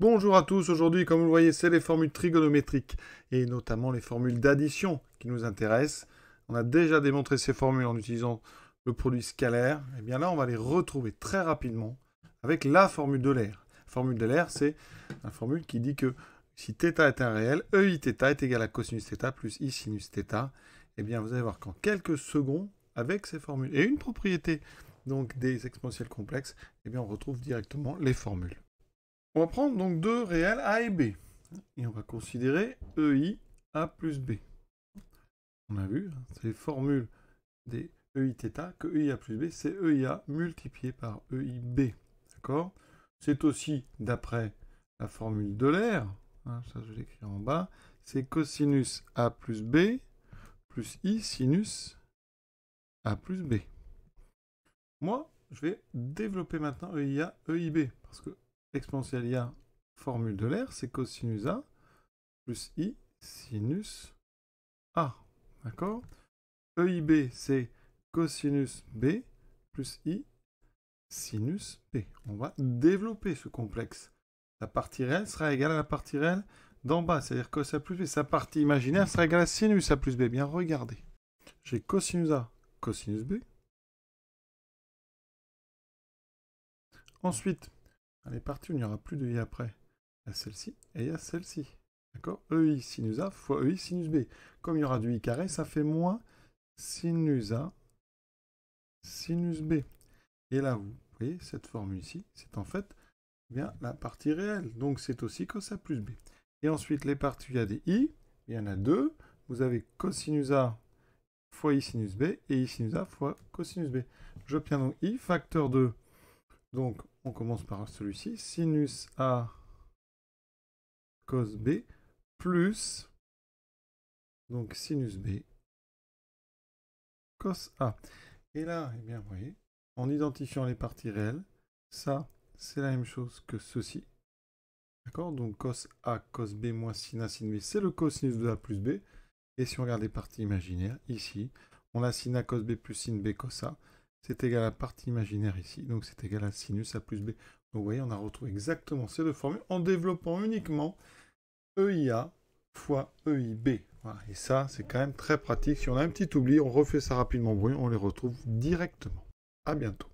Bonjour à tous, aujourd'hui comme vous le voyez c'est les formules trigonométriques et notamment les formules d'addition qui nous intéressent. On a déjà démontré ces formules en utilisant le produit scalaire, et bien là on va les retrouver très rapidement avec la formule d'Euler. La formule d'Euler c'est une formule qui dit que si θ est un réel, EIθ est égal à cosinus θ plus I sinus θ. Et bien vous allez voir qu'en quelques secondes, avec ces formules et une propriété donc des exponentiels complexes, et bien on retrouve directement les formules. On va prendre donc deux réels A et B. Et on va considérer EI A plus B. On a vu, c'est les formules des EIθ, que EIA plus B, c'est EIA multiplié par EIB. D'accord? C'est aussi, d'après la formule d'Euler, ça je l'écris en bas, c'est cosinus A plus B plus I sinus A plus B. Moi, je vais développer maintenant EIA, EIB, parce que exponentielle IA, formule de l'air, c'est cosinus A plus I sinus A. D'accord? EIB, c'est cosinus B plus I sinus B. On va développer ce complexe. La partie réelle sera égale à la partie réelle d'en bas, c'est-à-dire cos A plus B. Sa partie imaginaire sera égale à sinus A plus B. Bien, regardez. J'ai cosinus A, cosinus B. Ensuite, les parties où il n'y aura plus de I après, il y a celle-ci et il y a celle-ci. D'accord? EI sinus A fois EI sinus B. Comme il y aura du I carré, ça fait moins sinus A sinus B. Et là, vous voyez, cette formule ici, c'est en fait bien la partie réelle. Donc c'est aussi cos A plus B. Et ensuite, les parties où il y a des I, il y en a deux. Vous avez cosinus A fois I sinus B et I sinus A fois cosinus B. J'obtiens donc I facteur de... Donc, on commence par celui-ci. Sinus A cos B plus donc sinus B cos A. Et là, eh bien, vous voyez, en identifiant les parties réelles, ça, c'est la même chose que ceci. D'accord? Donc cos A cos B moins sin A sin B, c'est le cosinus de A plus B. Et si on regarde les parties imaginaires, ici, on a sin A cos B plus sin B cos A. C'est égal à la partie imaginaire ici, donc c'est égal à sinus A plus B. Donc vous voyez, on a retrouvé exactement ces deux formules en développant uniquement EIA fois EIB. Voilà. Et ça, c'est quand même très pratique. Si on a un petit oubli, on refait ça rapidement, on les retrouve directement. À bientôt.